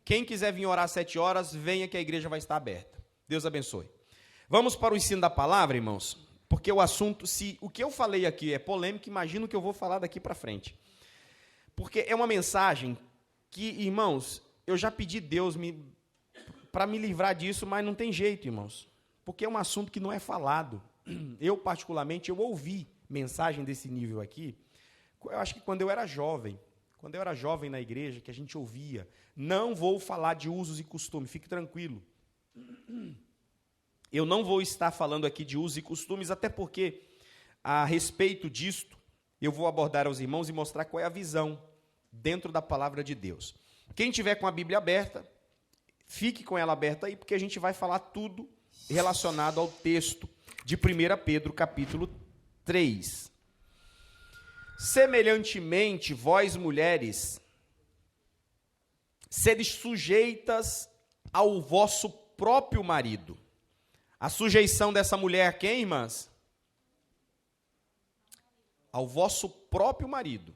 Quem quiser vir orar às 7 horas, venha que a igreja vai estar aberta. Deus abençoe. Vamos para o ensino da palavra, irmãos, porque o assunto, se o que eu falei aqui é polêmico, imagino que eu vou falar daqui para frente. Porque é uma mensagem que, irmãos, eu já pedi Deus para me livrar disso, mas não tem jeito, irmãos. Porque é um assunto que não é falado. Eu, particularmente, eu ouvi mensagem desse nível aqui, eu acho que quando eu era jovem na igreja, que a gente ouvia, não vou falar de usos e costumes, fique tranquilo. Eu não vou estar falando aqui de usos e costumes, até porque, a respeito disto, eu vou abordar aos irmãos e mostrar qual é a visão dentro da palavra de Deus. Quem tiver com a Bíblia aberta, fique com ela aberta aí, porque a gente vai falar tudo relacionado ao texto de 1 Pedro, capítulo 3. Semelhantemente, vós, mulheres, sedes sujeitas ao vosso próprio marido. A sujeição dessa mulher a quem, irmãs? Ao vosso próprio marido.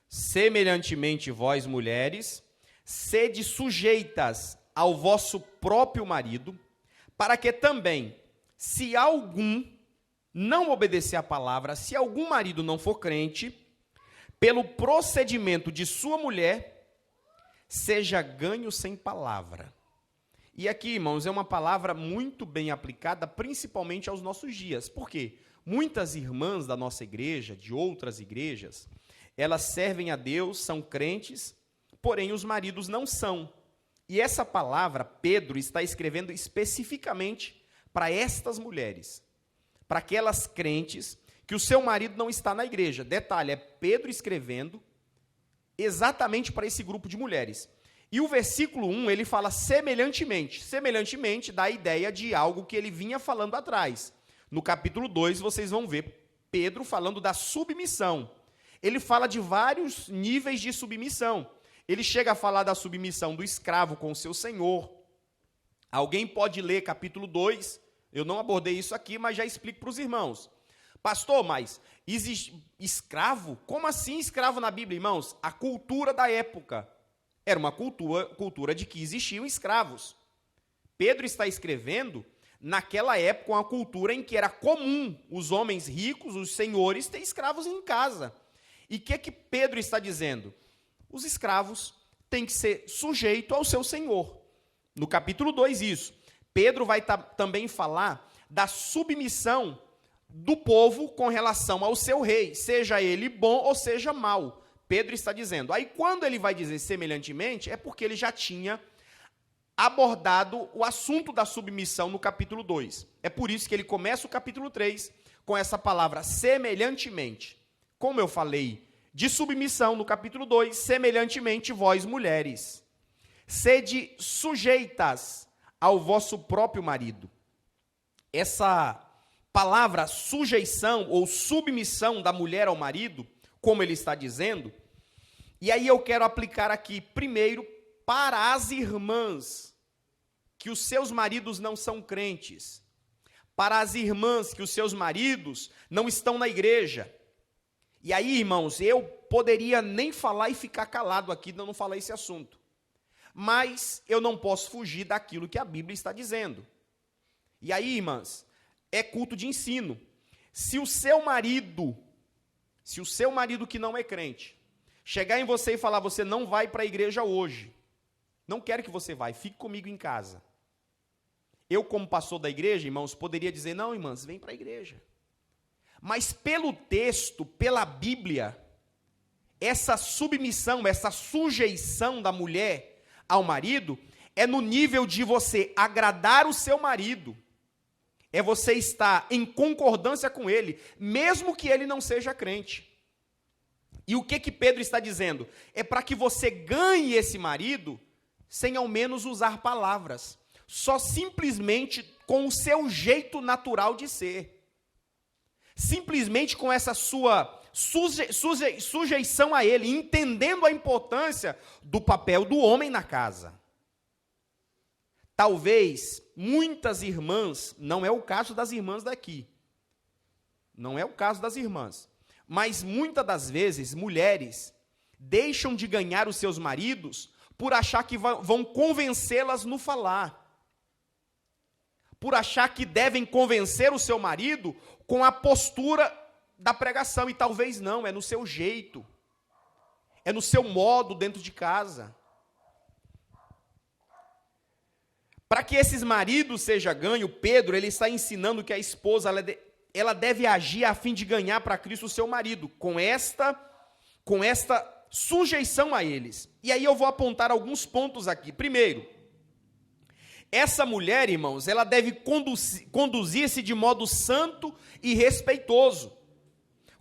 Semelhantemente, vós, mulheres, sede sujeitas ao vosso próprio marido, para que também, se algum não obedecer à palavra, se algum marido não for crente, pelo procedimento de sua mulher, seja ganho sem palavra. E aqui, irmãos, é uma palavra muito bem aplicada, principalmente aos nossos dias. Por quê? Muitas irmãs da nossa igreja, de outras igrejas, elas servem a Deus, são crentes, porém os maridos não são. E essa palavra, Pedro está escrevendo especificamente para estas mulheres, para aquelas crentes que o seu marido não está na igreja. Detalhe, é Pedro escrevendo exatamente para esse grupo de mulheres. E o versículo 1, ele fala semelhantemente. Semelhantemente dá a ideia de algo que ele vinha falando atrás. No capítulo 2, vocês vão ver Pedro falando da submissão. Ele fala de vários níveis de submissão. Ele chega a falar da submissão do escravo com o seu senhor. Alguém pode ler capítulo 2, eu não abordei isso aqui, mas já explico para os irmãos. Pastor, mas existe escravo? Como assim escravo na Bíblia, irmãos? A cultura da época era uma cultura de que existiam escravos. Pedro está escrevendo naquela época uma cultura em que era comum os homens ricos, os senhores, ter escravos em casa. E o que Pedro está dizendo? Os escravos têm que ser sujeitos ao seu senhor. No capítulo 2, isso. Pedro vai também falar da submissão do povo com relação ao seu rei, seja ele bom ou seja mau. Pedro está dizendo. Aí, quando ele vai dizer semelhantemente, é porque ele já tinha abordado o assunto da submissão no capítulo 2. É por isso que ele começa o capítulo 3 com essa palavra semelhantemente. Como eu falei de submissão no capítulo 2, semelhantemente vós, mulheres, sede sujeitas ao vosso próprio marido. Essa palavra sujeição ou submissão da mulher ao marido, como ele está dizendo, e aí eu quero aplicar aqui primeiro para as irmãs que os seus maridos não são crentes, para as irmãs que os seus maridos não estão na igreja. E aí, irmãos, eu poderia nem falar e ficar calado aqui, não falar esse assunto. Mas eu não posso fugir daquilo que a Bíblia está dizendo. E aí, irmãs, é culto de ensino. Se o seu marido que não é crente, chegar em você e falar, você não vai para a igreja hoje, não quero que você vá, fique comigo em casa. Eu, como pastor da igreja, irmãos, poderia dizer, não, irmãs, vem para a igreja. Mas pelo texto, pela Bíblia, essa submissão, essa sujeição da mulher ao marido, é no nível de você agradar o seu marido, é você estar em concordância com ele, mesmo que ele não seja crente. E o que Pedro está dizendo? É para que você ganhe esse marido, sem ao menos usar palavras, só simplesmente com o seu jeito natural de ser, simplesmente com essa sua sujeição a ele, entendendo a importância do papel do homem na casa. Talvez muitas irmãs, não é o caso das irmãs daqui, não é o caso das irmãs, mas muitas das vezes mulheres deixam de ganhar os seus maridos por achar que vão convencê-las no falar. Por achar que devem convencer o seu marido com a postura da pregação. E talvez não, é no seu jeito. É no seu modo dentro de casa. Para que esses maridos sejam ganhos, Pedro ele está ensinando que a esposa ela deve agir a fim de ganhar para Cristo o seu marido, com esta sujeição a eles. E aí eu vou apontar alguns pontos aqui. Primeiro, essa mulher, irmãos, ela deve conduzir-se de modo santo e respeitoso,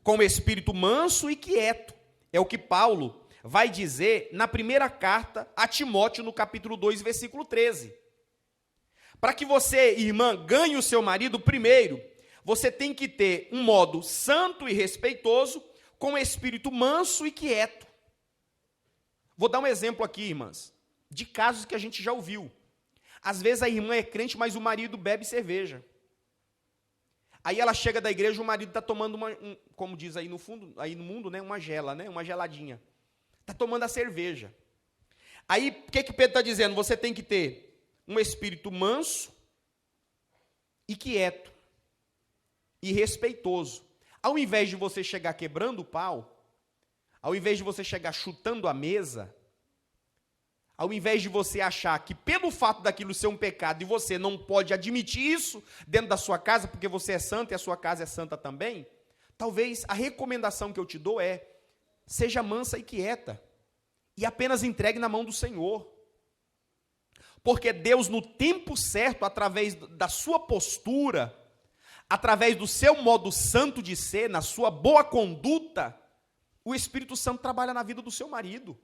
com espírito manso e quieto. É o que Paulo vai dizer na primeira carta a Timóteo, no capítulo 2, versículo 13. Para que você, irmã, ganhe o seu marido, primeiro, você tem que ter um modo santo e respeitoso, com espírito manso e quieto. Vou dar um exemplo aqui, irmãs, de casos que a gente já ouviu. Às vezes a irmã é crente, mas o marido bebe cerveja. Aí ela chega da igreja, o marido está tomando como diz aí no fundo, aí no mundo, né, uma gela, né, uma geladinha. Está tomando a cerveja. Aí, o que Pedro está dizendo? Você tem que ter um espírito manso e quieto e respeitoso. Ao invés de você chegar quebrando o pau, ao invés de você chegar chutando a mesa, ao invés de você achar que pelo fato daquilo ser um pecado e você não pode admitir isso dentro da sua casa, porque você é santo e a sua casa é santa também, talvez a recomendação que eu te dou é: seja mansa e quieta e apenas entregue na mão do Senhor. Porque Deus, no tempo certo, através da sua postura, através do seu modo santo de ser, na sua boa conduta, o Espírito Santo trabalha na vida do seu marido.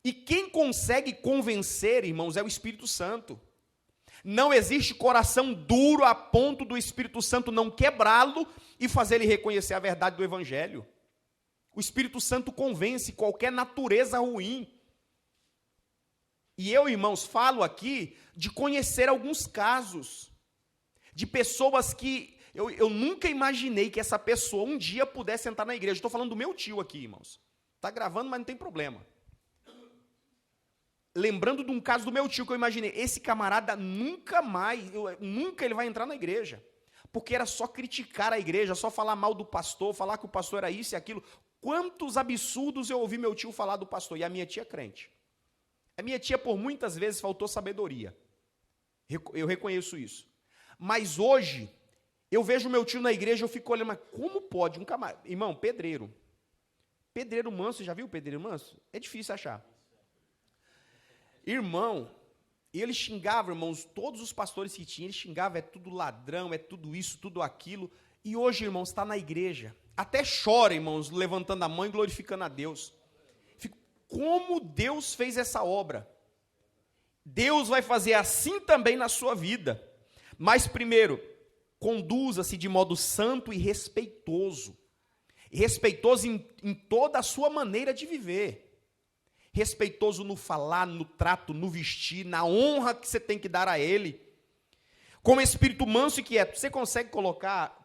E quem consegue convencer, irmãos, é o Espírito Santo. Não existe coração duro a ponto do Espírito Santo não quebrá-lo e fazer ele reconhecer a verdade do Evangelho. O Espírito Santo convence qualquer natureza ruim. E eu, irmãos, falo aqui de conhecer alguns casos de pessoas que eu nunca imaginei que essa pessoa um dia pudesse entrar na igreja. Estou falando do meu tio aqui, irmãos. Está gravando, mas não tem problema. Lembrando de um caso do meu tio que eu imaginei, esse camarada nunca ele vai entrar na igreja. Porque era só criticar a igreja, só falar mal do pastor, falar que o pastor era isso e aquilo. Quantos absurdos eu ouvi meu tio falar do pastor, e a minha tia é crente. A minha tia, por muitas vezes, faltou sabedoria. Eu reconheço isso. Mas hoje, eu vejo meu tio na igreja, eu fico olhando, mas como pode um camarada? Irmão, pedreiro. Pedreiro manso, já viu pedreiro manso? É difícil achar. Irmão, ele xingava, irmãos, todos os pastores que tinha, ele xingava, é tudo ladrão, é tudo isso, tudo aquilo. E hoje, irmãos, está na igreja. Até chora, irmãos, levantando a mão e glorificando a Deus. Como Deus fez essa obra? Deus vai fazer assim também na sua vida. Mas primeiro, conduza-se de modo santo e respeitoso. Respeitoso em toda a sua maneira de viver. Respeitoso no falar, no trato, no vestir, na honra que você tem que dar a Ele. Com espírito manso e quieto. Você consegue colocar,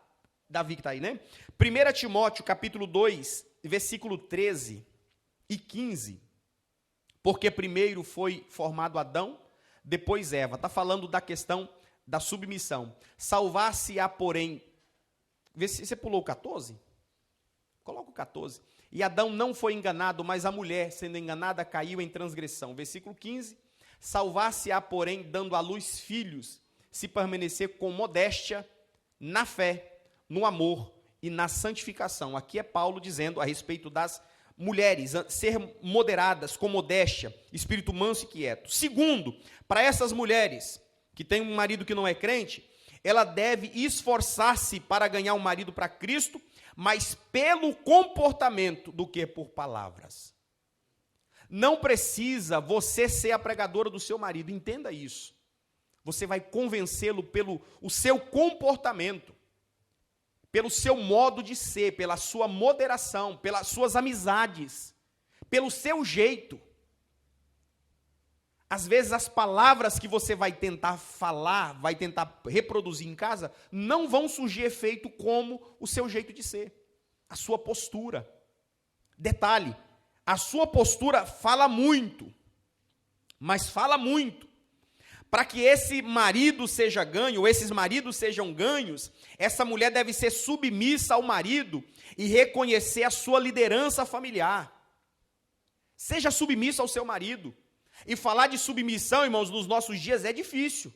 Davi que está aí, né? 1 Timóteo, capítulo 2, versículo 13 e 15. Porque primeiro foi formado Adão, depois Eva. Está falando da questão da submissão. Salvar-se-á, porém... Você pulou o 14? Coloca o 14. E Adão não foi enganado, mas a mulher, sendo enganada, caiu em transgressão. Versículo 15. Salvar-se-á, porém, dando à luz filhos, se permanecer com modéstia, na fé, no amor e na santificação. Aqui é Paulo dizendo a respeito das mulheres, ser moderadas, com modéstia, espírito manso e quieto. Segundo, para essas mulheres que têm um marido que não é crente, ela deve esforçar-se para ganhar um marido para Cristo, mas pelo comportamento do que por palavras. Não precisa você ser a pregadora do seu marido, entenda isso. Você vai convencê-lo pelo o seu comportamento, pelo seu modo de ser, pela sua moderação, pelas suas amizades, pelo seu jeito. Às vezes as palavras que você vai tentar falar, vai tentar reproduzir em casa, não vão surgir efeito como o seu jeito de ser, a sua postura. Detalhe, a sua postura fala muito, mas fala muito. Para que esse marido seja ganho, ou esses maridos sejam ganhos, essa mulher deve ser submissa ao marido e reconhecer a sua liderança familiar. Seja submissa ao seu marido. E falar de submissão, irmãos, nos nossos dias é difícil.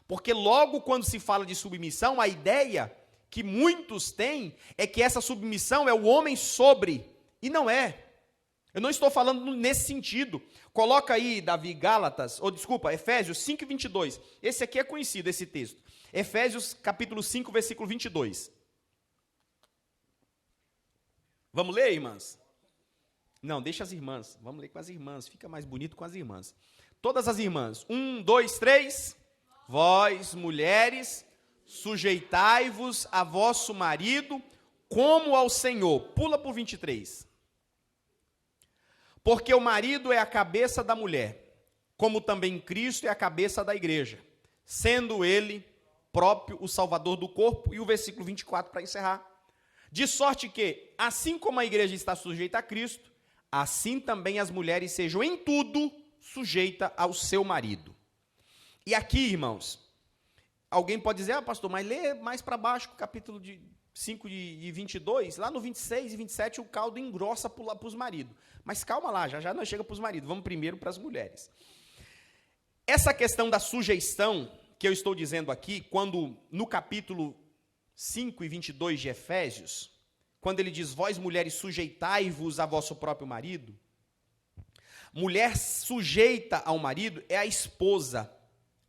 Porque logo quando se fala de submissão, a ideia que muitos têm é que essa submissão é o homem sobre, e não é. Eu não estou falando nesse sentido. Coloca aí, Davi, Efésios 5, 22. Esse aqui é conhecido, esse texto. Efésios capítulo 5, versículo 22. Vamos ler, irmãs? Não, deixa as irmãs. Vamos ler com as irmãs. Fica mais bonito com as irmãs. Todas as irmãs. 1, 2, 3. Vós, mulheres, sujeitai-vos a vosso marido como ao Senhor. Pula para o 23. Porque o marido é a cabeça da mulher, como também Cristo é a cabeça da igreja, sendo ele próprio o salvador do corpo. E o versículo 24 para encerrar. De sorte que, assim como a igreja está sujeita a Cristo, assim também as mulheres sejam em tudo sujeitas ao seu marido. E aqui, irmãos, alguém pode dizer, pastor, mas lê mais para baixo, capítulo 5 e 22, lá no 26 e 27 o caldo engrossa para os maridos. Mas calma lá, já nós chegamos para os maridos, vamos primeiro para as mulheres. Essa questão da sujeição, que eu estou dizendo aqui, quando no capítulo 5 e 22 de Efésios, quando ele diz, vós mulheres sujeitai-vos a vosso próprio marido, mulher sujeita ao marido é a esposa.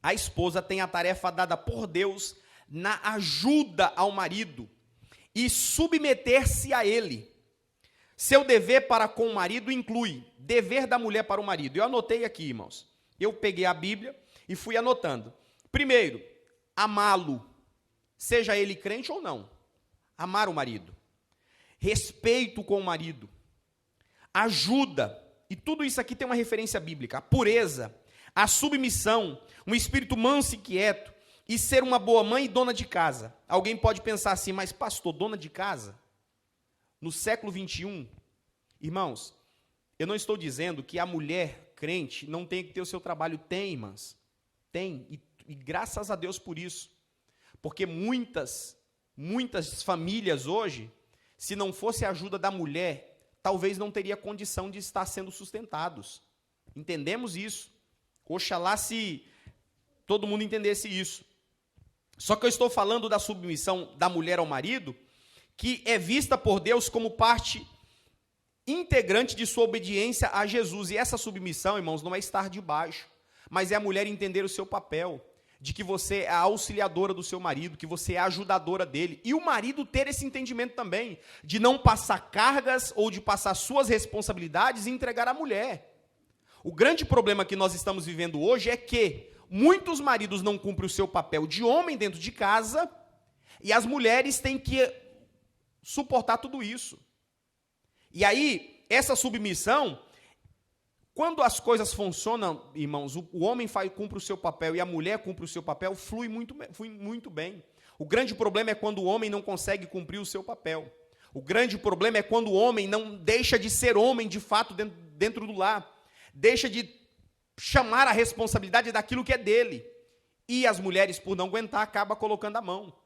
A esposa tem a tarefa dada por Deus na ajuda ao marido e submeter-se a ele. Seu dever para com o marido inclui dever da mulher para o marido. Eu anotei aqui, irmãos. Eu peguei a Bíblia e fui anotando. Primeiro, amá-lo, seja ele crente ou não. Amar o marido. Respeito com o marido. Ajuda. E tudo isso aqui tem uma referência bíblica. A pureza, a submissão, um espírito manso e quieto, e ser uma boa mãe e dona de casa. Alguém pode pensar assim, mas pastor, dona de casa? No século 21, irmãos, eu não estou dizendo que a mulher crente não tem que ter o seu trabalho. Tem, irmãs. Tem, e graças a Deus por isso. Porque muitas famílias hoje, se não fosse a ajuda da mulher, talvez não teria condição de estar sendo sustentados. Entendemos isso. Oxalá se todo mundo entendesse isso. Só que eu estou falando da submissão da mulher ao marido, que é vista por Deus como parte integrante de sua obediência a Jesus. E essa submissão, irmãos, não é estar debaixo, mas é a mulher entender o seu papel, de que você é a auxiliadora do seu marido, que você é a ajudadora dele. E o marido ter esse entendimento também, de não passar cargas ou de passar suas responsabilidades e entregar à mulher. O grande problema que nós estamos vivendo hoje é que muitos maridos não cumprem o seu papel de homem dentro de casa e as mulheres têm que suportar tudo isso. E aí, essa submissão, quando as coisas funcionam, irmãos, o homem cumpre o seu papel e a mulher cumpre o seu papel, flui muito bem. O grande problema é quando o homem não consegue cumprir o seu papel. O grande problema é quando o homem não deixa de ser homem de fato dentro do lar. Deixa de chamar a responsabilidade daquilo que é dele. E as mulheres, por não aguentar, acabam colocando a mão.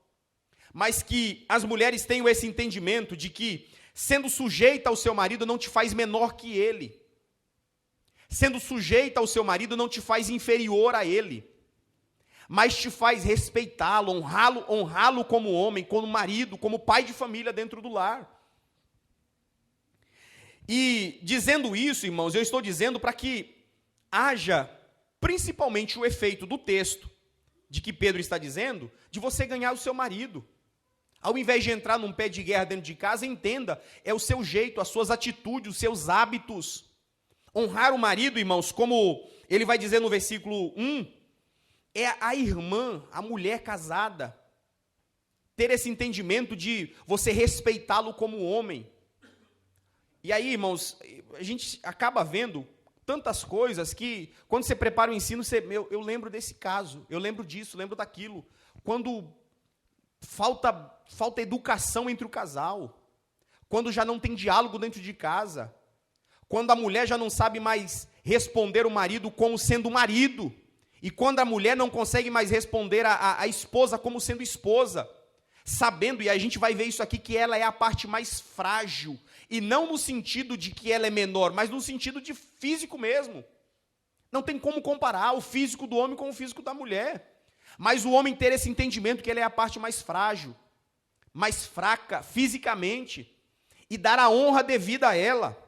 Mas que as mulheres tenham esse entendimento de que, sendo sujeita ao seu marido, não te faz menor que ele. Sendo sujeita ao seu marido, não te faz inferior a ele. Mas te faz respeitá-lo, honrá-lo como homem, como marido, como pai de família dentro do lar. E dizendo isso, irmãos, eu estou dizendo para que haja principalmente o efeito do texto, de que Pedro está dizendo, de você ganhar o seu marido. Ao invés de entrar num pé de guerra dentro de casa, entenda, é o seu jeito, as suas atitudes, os seus hábitos. Honrar o marido, irmãos, como ele vai dizer no versículo 1, é a irmã, a mulher casada, ter esse entendimento de você respeitá-lo como homem. E aí, irmãos, a gente acaba vendo tantas coisas que, quando você prepara o ensino, eu lembro desse caso, eu lembro disso, lembro daquilo. Quando falta educação entre o casal, quando já não tem diálogo dentro de casa, quando a mulher já não sabe mais responder o marido como sendo marido, e quando a mulher não consegue mais responder a esposa como sendo esposa, sabendo, e a gente vai ver isso aqui, que ela é a parte mais frágil, e não no sentido de que ela é menor, mas no sentido de físico mesmo. Não tem como comparar o físico do homem com o físico da mulher, mas o homem ter esse entendimento que ele é a parte mais frágil, mais fraca fisicamente, e dar a honra devida a ela.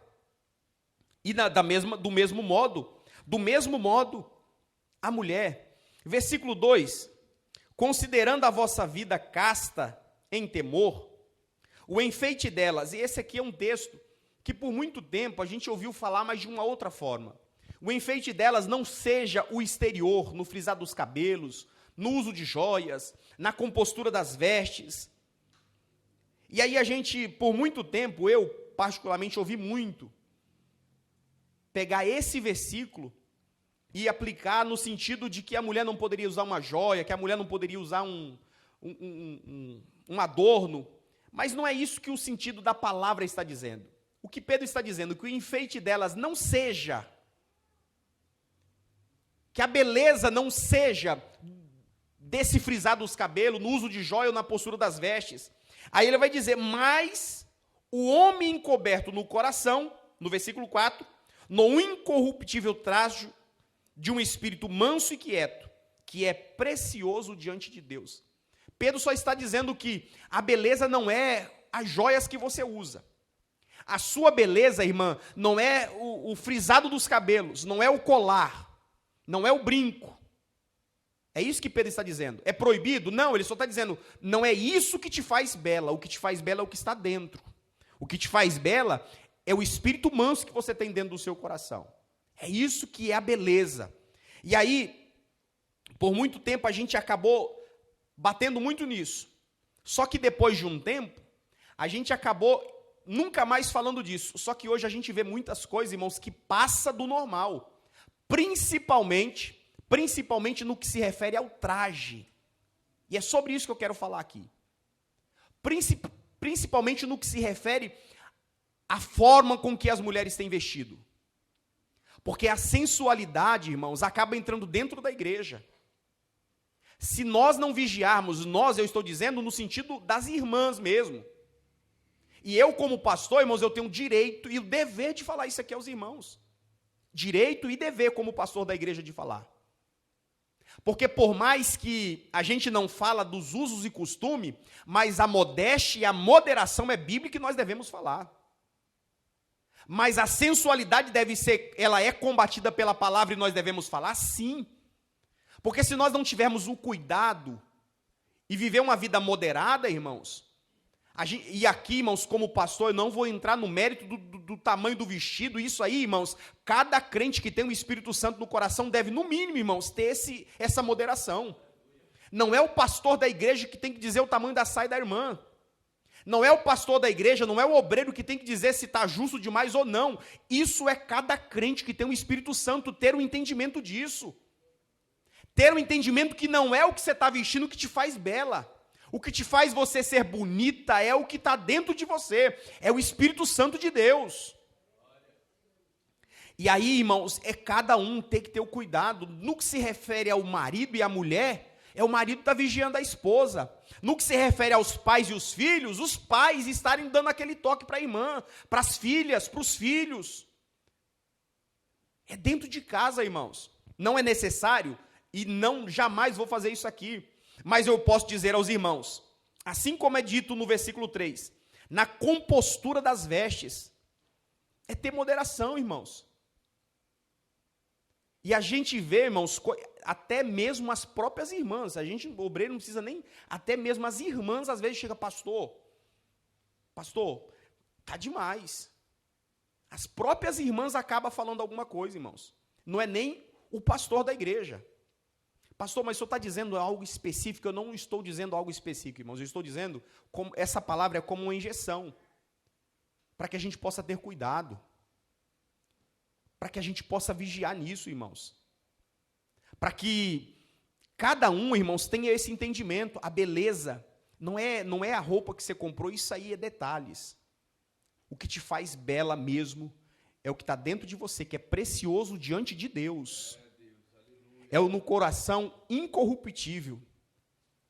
E do mesmo modo, a mulher. Versículo 2, considerando a vossa vida casta em temor, o enfeite delas, e esse aqui é um texto que por muito tempo a gente ouviu falar, mas de uma outra forma. O enfeite delas não seja o exterior, no frisar dos cabelos, no uso de joias, na compostura das vestes. E aí a gente, por muito tempo, eu particularmente ouvi muito, pegar esse versículo e aplicar no sentido de que a mulher não poderia usar uma joia, que a mulher não poderia usar um adorno, mas não é isso que o sentido da palavra está dizendo. O que Pedro está dizendo, que o enfeite delas não seja, que a beleza não seja desse frisar dos cabelos, no uso de joia ou na postura das vestes. Aí ele vai dizer, mas o homem encoberto no coração, no versículo 4, no incorruptível trajo de um espírito manso e quieto, que é precioso diante de Deus. Pedro só está dizendo que a beleza não é as joias que você usa. A sua beleza, irmã, não é o frisado dos cabelos, não é o colar, não é o brinco. É isso que Pedro está dizendo. É proibido? Não, ele só está dizendo, não é isso que te faz bela, o que te faz bela é o que está dentro. O que te faz bela é o espírito manso que você tem dentro do seu coração. É isso que é a beleza. E aí, por muito tempo a gente acabou batendo muito nisso. Só que depois de um tempo, a gente acabou nunca mais falando disso. Só que hoje a gente vê muitas coisas, irmãos, que passa do normal. Principalmente no que se refere ao traje. E é sobre isso que eu quero falar aqui. Principalmente no que se refere à forma com que as mulheres têm vestido. Porque a sensualidade, irmãos, acaba entrando dentro da igreja. Se nós não vigiarmos, eu estou dizendo no sentido das irmãs mesmo. E eu, como pastor, irmãos, eu tenho o direito e o dever de falar isso aqui aos irmãos. Direito e dever, como pastor da igreja, de falar. Porque por mais que a gente não fala dos usos e costumes, mas a modéstia e a moderação é bíblica e nós devemos falar. Mas a sensualidade ela é combatida pela palavra e nós devemos falar? Sim. Porque se nós não tivermos o cuidado e viver uma vida moderada, irmãos, e aqui, irmãos, como pastor, eu não vou entrar no mérito do tamanho do vestido, isso aí, irmãos, cada crente que tem o Espírito Santo no coração deve, no mínimo, irmãos, ter essa moderação. Não é o pastor da igreja que tem que dizer o tamanho da saia da irmã. Não é o pastor da igreja, não é o obreiro que tem que dizer se está justo demais ou não. Isso é cada crente que tem o Espírito Santo ter o entendimento disso. Ter o entendimento que não é o que você está vestindo que te faz bela. O que te faz você ser bonita é o que está dentro de você. É o Espírito Santo de Deus. E aí, irmãos, é cada um ter que ter o cuidado. No que se refere ao marido e à mulher, é o marido que está vigiando a esposa. No que se refere aos pais e os filhos, os pais estarem dando aquele toque para a irmã, para as filhas, para os filhos. É dentro de casa, irmãos. Não é necessário, e jamais vou fazer isso aqui. Mas eu posso dizer aos irmãos, assim como é dito no versículo 3, na compostura das vestes, é ter moderação, irmãos. E a gente vê, irmãos, até mesmo as próprias irmãs, o obreiro não precisa nem, até mesmo as irmãs às vezes chegam, pastor, tá demais. As próprias irmãs acabam falando alguma coisa, irmãos. Não é nem o pastor da igreja. Pastor, mas o senhor está dizendo algo específico? Eu não estou dizendo algo específico, irmãos. Eu estou dizendo, essa palavra é como uma injeção, para que a gente possa ter cuidado, para que a gente possa vigiar nisso, irmãos. Para que cada um, irmãos, tenha esse entendimento. A beleza não é a roupa que você comprou, isso aí é detalhes. O que te faz bela mesmo é o que está dentro de você, que é precioso diante de Deus. É o no coração incorruptível,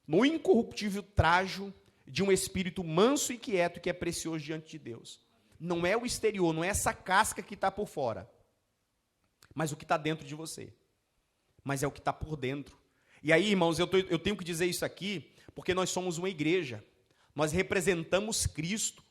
no incorruptível trajo de um espírito manso e quieto, que é precioso diante de Deus. Não é o exterior, não é essa casca que está por fora, mas o que está dentro de você. Mas é o que está por dentro. E aí, irmãos, eu tenho que dizer isso aqui, porque nós somos uma igreja, nós representamos Cristo.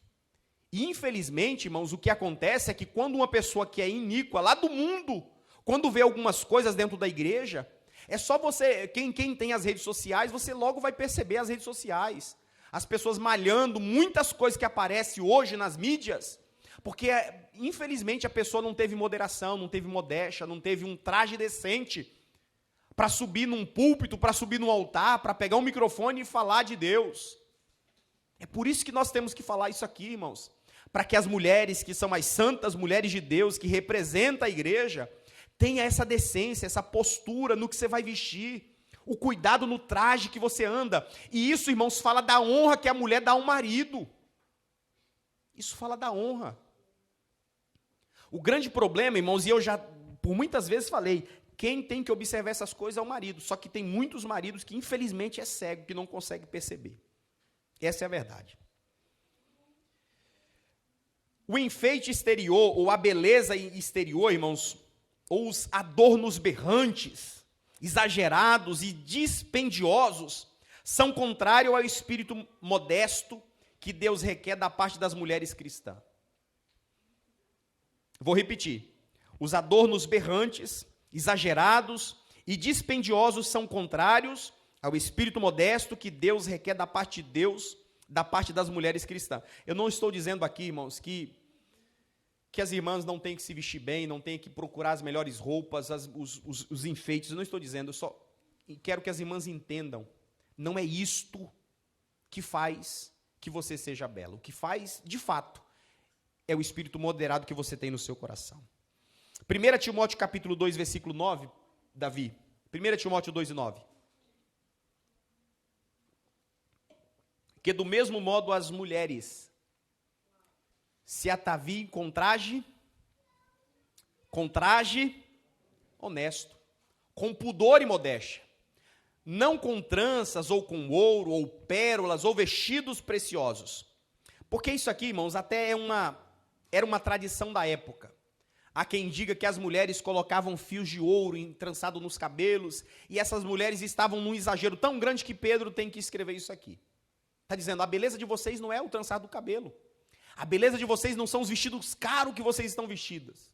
E, infelizmente, irmãos, o que acontece é que quando uma pessoa que é iníqua, lá do mundo, quando vê algumas coisas dentro da igreja, é só você, quem tem as redes sociais, você logo vai perceber as redes sociais. As pessoas malhando, muitas coisas que aparecem hoje nas mídias, porque, infelizmente, a pessoa não teve moderação, não teve modéstia, não teve um traje decente para subir num púlpito, para subir num altar, para pegar um microfone e falar de Deus. É por isso que nós temos que falar isso aqui, irmãos, para que as mulheres que são as santas mulheres de Deus, que representam a igreja, tenha essa decência, essa postura no que você vai vestir, o cuidado no traje que você anda. E isso, irmãos, fala da honra que a mulher dá ao marido. Isso fala da honra. O grande problema, irmãos, e eu já por muitas vezes falei, quem tem que observar essas coisas é o marido. Só que tem muitos maridos que infelizmente é cego, que não consegue perceber. Essa é a verdade. O enfeite exterior, ou a beleza exterior, irmãos, ou os adornos berrantes, exagerados e dispendiosos, são contrários ao espírito modesto que Deus requer da parte das mulheres cristãs. Vou repetir. Os adornos berrantes, exagerados e dispendiosos são contrários ao espírito modesto que Deus requer da parte de Deus, da parte das mulheres cristãs. Eu não estou dizendo aqui, irmãos, que as irmãs não têm que se vestir bem, não têm que procurar as melhores roupas, os enfeites. Eu não estou dizendo, eu só quero que as irmãs entendam. Não é isto que faz que você seja bela. O que faz, de fato, é o espírito moderado que você tem no seu coração. 1 Timóteo capítulo 2, versículo 9, Davi. 1 Timóteo 2 e 9. Que do mesmo modo as mulheres se ataviem com traje honesto, com pudor e modéstia, não com tranças, ou com ouro, ou pérolas, ou vestidos preciosos. Porque isso aqui, irmãos, até era uma tradição da época. Há quem diga que as mulheres colocavam fios de ouro entrançado nos cabelos, e essas mulheres estavam num exagero tão grande que Pedro tem que escrever isso aqui. Está dizendo, a beleza de vocês não é o trançado do cabelo. A beleza de vocês não são os vestidos caros que vocês estão vestidas.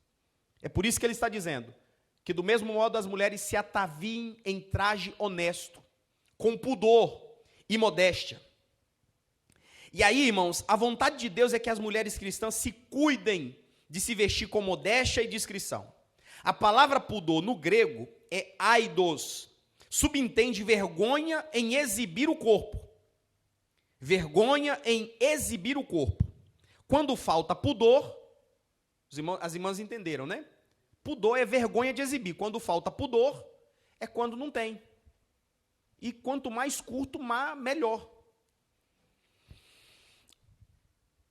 É por isso que ele está dizendo, que do mesmo modo as mulheres se ataviem em traje honesto, com pudor e modéstia. E aí, irmãos, a vontade de Deus é que as mulheres cristãs se cuidem de se vestir com modéstia e discrição. A palavra pudor no grego é aidos, subentende vergonha em exibir o corpo. Vergonha em exibir o corpo. Quando falta pudor, as irmãs entenderam, né? Pudor é vergonha de exibir. Quando falta pudor, é quando não tem. E quanto mais curto, melhor.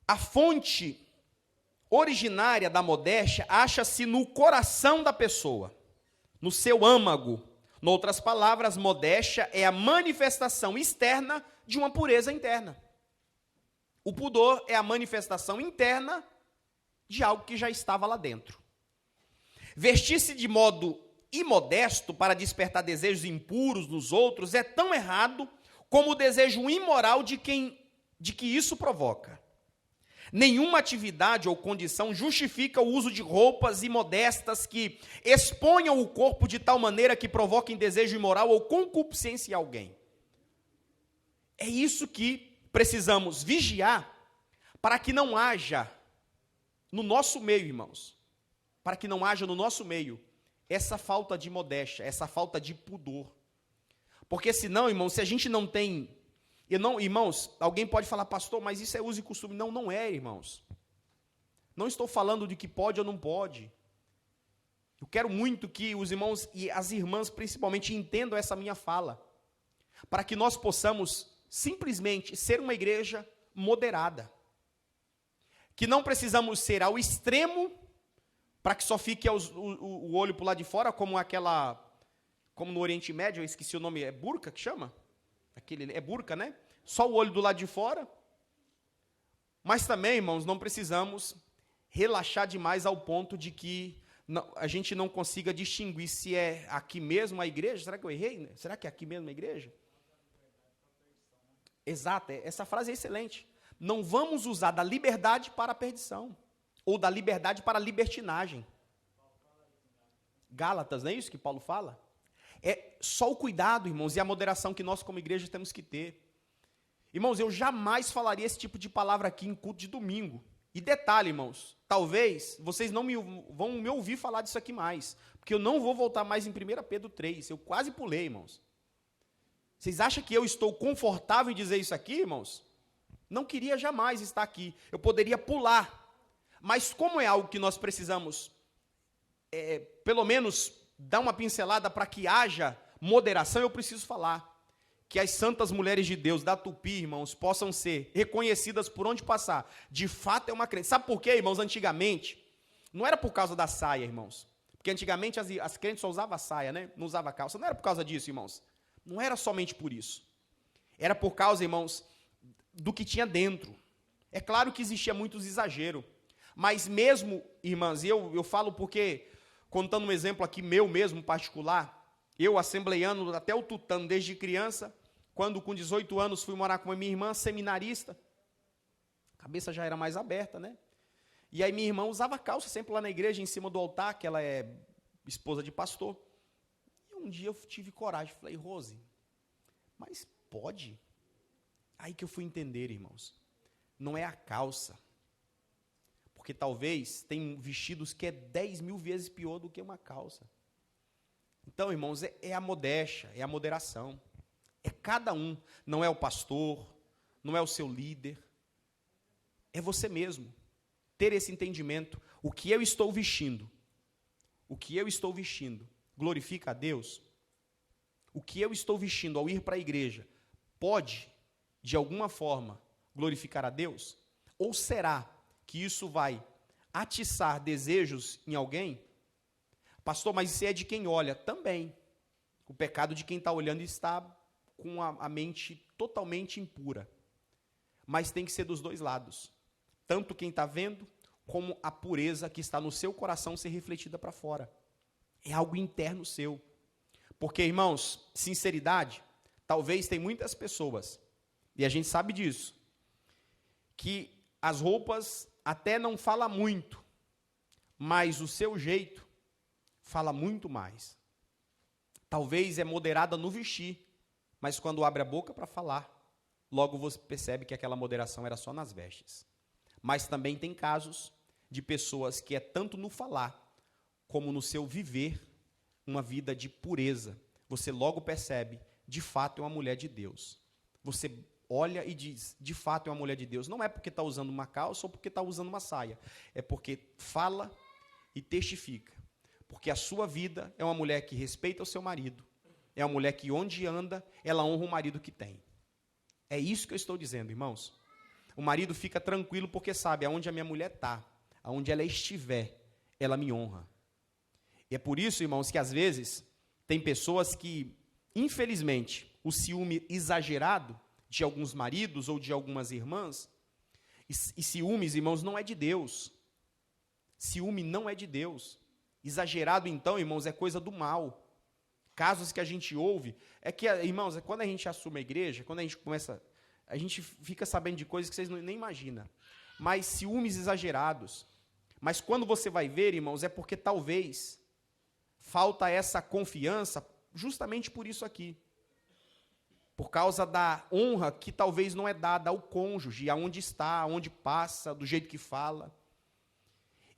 A fonte originária da modéstia acha-se no coração da pessoa, no seu âmago. Em outras palavras, modéstia é a manifestação externa de uma pureza interna. O pudor é a manifestação interna de algo que já estava lá dentro. Vestir-se de modo imodesto para despertar desejos impuros nos outros é tão errado como o desejo imoral de que isso provoca. Nenhuma atividade ou condição justifica o uso de roupas imodestas que exponham o corpo de tal maneira que provoquem desejo imoral ou concupiscência em alguém. É isso que precisamos vigiar para que não haja no nosso meio, irmãos, para que não haja no nosso meio essa falta de modéstia, essa falta de pudor. Porque senão, irmãos, se a gente não tem... Irmãos, alguém pode falar, pastor, mas isso é uso e costume. Não, não é, irmãos. Não estou falando de que pode ou não pode. Eu quero muito que os irmãos e as irmãs, principalmente, entendam essa minha fala, para que nós possamos simplesmente ser uma igreja moderada, que não precisamos ser ao extremo para que só fique o olho para o lado de fora, como no Oriente Médio, eu esqueci o nome, é burca que chama? É burca, né? Só o olho do lado de fora. Mas também, irmãos, não precisamos relaxar demais ao ponto de que a gente não consiga distinguir se é aqui mesmo a igreja. Será que eu errei? Será que é aqui mesmo a igreja? Exato, essa frase é excelente. Não vamos usar da liberdade para a perdição, ou da liberdade para a libertinagem. Gálatas, não é isso que Paulo fala? É só o cuidado, irmãos, e a moderação que nós como igreja temos que ter. Irmãos, eu jamais falaria esse tipo de palavra aqui em culto de domingo. E detalhe, irmãos, talvez vocês não vão me ouvir falar disso aqui mais, porque eu não vou voltar mais em 1 Pedro 3, eu quase pulei, irmãos. Vocês acham que eu estou confortável em dizer isso aqui, irmãos? Não queria jamais estar aqui, eu poderia pular, mas como é algo que nós precisamos, pelo menos, dar uma pincelada para que haja moderação, eu preciso falar. Que as santas mulheres de Deus da Tupi, irmãos, possam ser reconhecidas por onde passar. De fato é uma crente. Sabe por quê, irmãos? Antigamente, não era por causa da saia, irmãos. Porque antigamente as crentes só usavam saia, né? Não usava calça. Não era por causa disso, irmãos. Não era somente por isso. Era por causa, irmãos, do que tinha dentro. É claro que existia muitos exageros. Mas mesmo, irmãs, e eu falo porque, contando um exemplo aqui meu mesmo, particular, eu, assembleiano, até o tutano, desde criança, quando com 18 anos fui morar com a minha irmã, seminarista, a cabeça já era mais aberta, né? E aí minha irmã usava calça sempre lá na igreja, em cima do altar, que ela é esposa de pastor. E um dia eu tive coragem, falei, Rose, mas pode? Aí que eu fui entender, irmãos, não é a calça, porque talvez tem vestidos que é 10 mil vezes pior do que uma calça. Então, irmãos, é a modéstia, é a moderação. É cada um, não é o pastor, não é o seu líder, é você mesmo. Ter esse entendimento, o que eu estou vestindo, glorifica a Deus? O que eu estou vestindo ao ir para a igreja, pode, de alguma forma, glorificar a Deus? Ou será que isso vai atiçar desejos em alguém? Pastor, mas isso é de quem olha? Também. O pecado de quem está olhando está com a mente totalmente impura. Mas tem que ser dos dois lados. Tanto quem está vendo, como a pureza que está no seu coração ser refletida para fora. É algo interno seu. Porque, irmãos, sinceridade, talvez tem muitas pessoas, e a gente sabe disso, que as roupas até não falam muito, mas o seu jeito fala muito mais. Talvez é moderada no vestir, mas quando abre a boca para falar, logo você percebe que aquela moderação era só nas vestes. Mas também tem casos de pessoas que é tanto no falar, como no seu viver, uma vida de pureza. Você logo percebe, de fato é uma mulher de Deus. Você olha e diz, de fato é uma mulher de Deus. Não é porque está usando uma calça ou porque está usando uma saia. É porque fala e testifica. Porque a sua vida é uma mulher que respeita o seu marido. É uma mulher que onde anda, ela honra o marido que tem. É isso que eu estou dizendo, irmãos. O marido fica tranquilo porque sabe, aonde a minha mulher está, aonde ela estiver, ela me honra. E é por isso, irmãos, que às vezes tem pessoas que, infelizmente, o ciúme exagerado de alguns maridos ou de algumas irmãs, e ciúmes, irmãos, não é de Deus. Ciúme não é de Deus. Exagerado, então, irmãos, é coisa do mal. Casos que a gente ouve, é que, irmãos, quando a gente assume a igreja, quando a gente começa, a gente fica sabendo de coisas que vocês nem imaginam. Mas ciúmes exagerados. Mas quando você vai ver, irmãos, é porque talvez falta essa confiança justamente por isso aqui. Por causa da honra que talvez não é dada ao cônjuge, aonde está, aonde passa, do jeito que fala.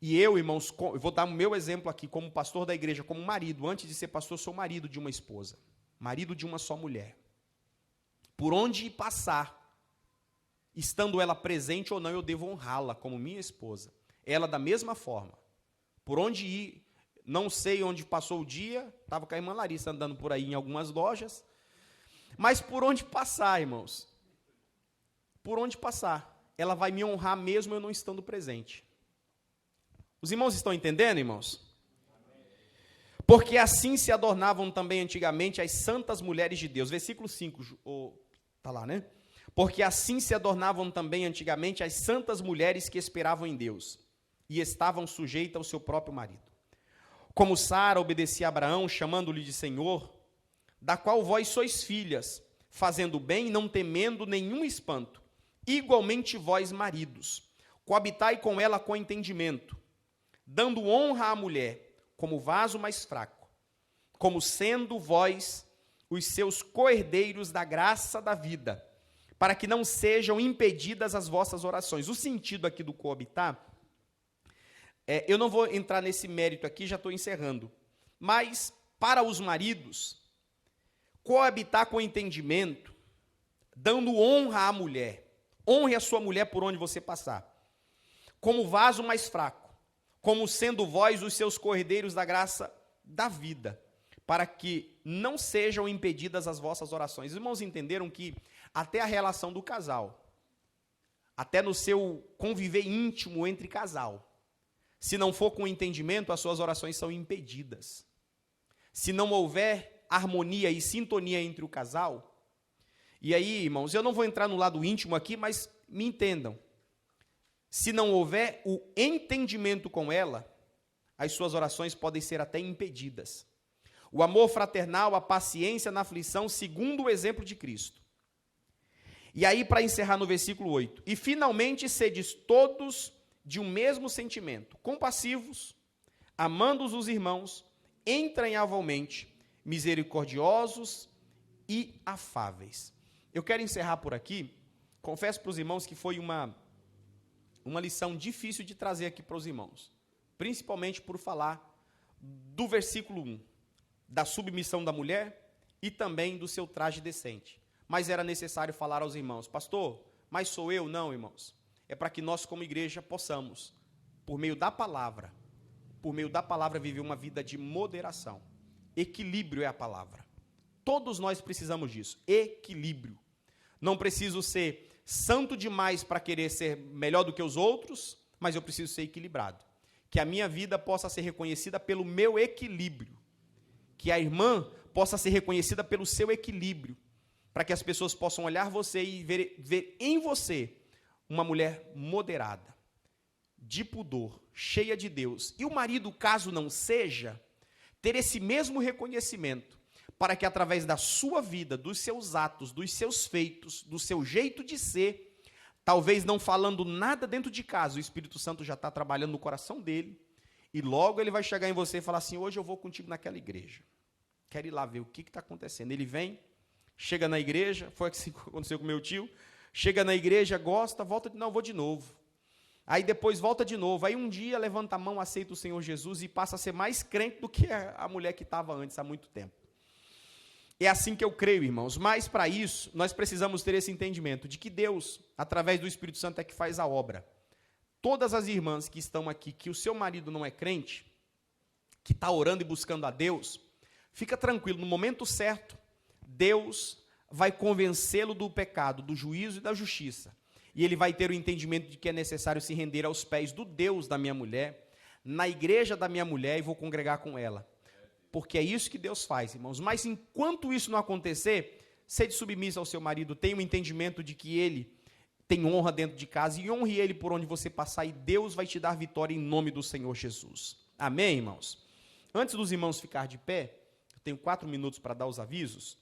E eu, irmãos, eu vou dar o meu exemplo aqui, como pastor da igreja, como marido. Antes de ser pastor, sou marido de uma esposa. Marido de uma só mulher. Por onde passar, estando ela presente ou não, eu devo honrá-la como minha esposa. Ela da mesma forma. Por onde ir, não sei onde passou o dia, estava com a irmã Larissa andando por aí em algumas lojas. Mas por onde passar, irmãos? Por onde passar, ela vai me honrar mesmo eu não estando presente. Os irmãos estão entendendo, irmãos? Porque assim se adornavam também antigamente as santas mulheres de Deus. Versículo 5, está lá, né? Porque assim se adornavam também antigamente as santas mulheres que esperavam em Deus e estavam sujeitas ao seu próprio marido. Como Sara obedecia a Abraão, chamando-lhe de Senhor, da qual vós sois filhas, fazendo bem e não temendo nenhum espanto. Igualmente vós, maridos, coabitai com ela com entendimento, dando honra à mulher, como vaso mais fraco, como sendo vós os seus co-herdeiros da graça da vida, para que não sejam impedidas as vossas orações. O sentido aqui do coabitar, eu não vou entrar nesse mérito aqui, já estou encerrando, mas para os maridos, coabitar com entendimento, dando honra à mulher, honre a sua mulher por onde você passar, como vaso mais fraco, como sendo vós os seus co-herdeiros da graça da vida, para que não sejam impedidas as vossas orações. Os irmãos entenderam que até a relação do casal, até no seu conviver íntimo entre casal, se não for com entendimento, as suas orações são impedidas. Se não houver harmonia e sintonia entre o casal, e aí, irmãos, eu não vou entrar no lado íntimo aqui, mas me entendam. Se não houver o entendimento com ela, as suas orações podem ser até impedidas. O amor fraternal, a paciência na aflição, segundo o exemplo de Cristo. E aí, para encerrar no versículo 8, e finalmente sedes todos de um mesmo sentimento, compassivos, amando os irmãos, entranhavelmente, misericordiosos e afáveis. Eu quero encerrar por aqui. Confesso para os irmãos que foi uma lição difícil de trazer aqui para os irmãos, principalmente por falar do versículo 1, da submissão da mulher e também do seu traje decente. Mas era necessário falar aos irmãos, pastor, mas sou eu? Não, irmãos. É para que nós, como igreja, possamos, por meio da palavra, viver uma vida de moderação. Equilíbrio é a palavra. Todos nós precisamos disso, equilíbrio. Não preciso ser santo demais para querer ser melhor do que os outros, mas eu preciso ser equilibrado. Que a minha vida possa ser reconhecida pelo meu equilíbrio. Que a irmã possa ser reconhecida pelo seu equilíbrio. Para que as pessoas possam olhar você e ver em você uma mulher moderada, de pudor, cheia de Deus. E o marido, caso não seja, ter esse mesmo reconhecimento, para que através da sua vida, dos seus atos, dos seus feitos, do seu jeito de ser, talvez não falando nada dentro de casa, o Espírito Santo já está trabalhando no coração dele, e logo ele vai chegar em você e falar assim, hoje eu vou contigo naquela igreja, quero ir lá ver o que está acontecendo. Ele vem, chega na igreja, foi o que aconteceu com meu tio, chega na igreja, gosta, volta, não, vou de novo. Aí depois volta de novo, aí um dia levanta a mão, aceita o Senhor Jesus e passa a ser mais crente do que a mulher que estava antes, há muito tempo. É assim que eu creio, irmãos, mas para isso, nós precisamos ter esse entendimento de que Deus, através do Espírito Santo, é que faz a obra. Todas as irmãs que estão aqui, que o seu marido não é crente, que está orando e buscando a Deus, fica tranquilo, no momento certo, Deus vai convencê-lo do pecado, do juízo e da justiça. E ele vai ter o entendimento de que é necessário se render aos pés do Deus da minha mulher, na igreja da minha mulher, e vou congregar com ela. Porque é isso que Deus faz, irmãos. Mas enquanto isso não acontecer, sede submissa ao seu marido, tenha um entendimento de que ele tem honra dentro de casa, e honre ele por onde você passar, e Deus vai te dar vitória em nome do Senhor Jesus. Amém, irmãos? Antes dos irmãos ficar de pé, eu tenho 4 minutos para dar os avisos.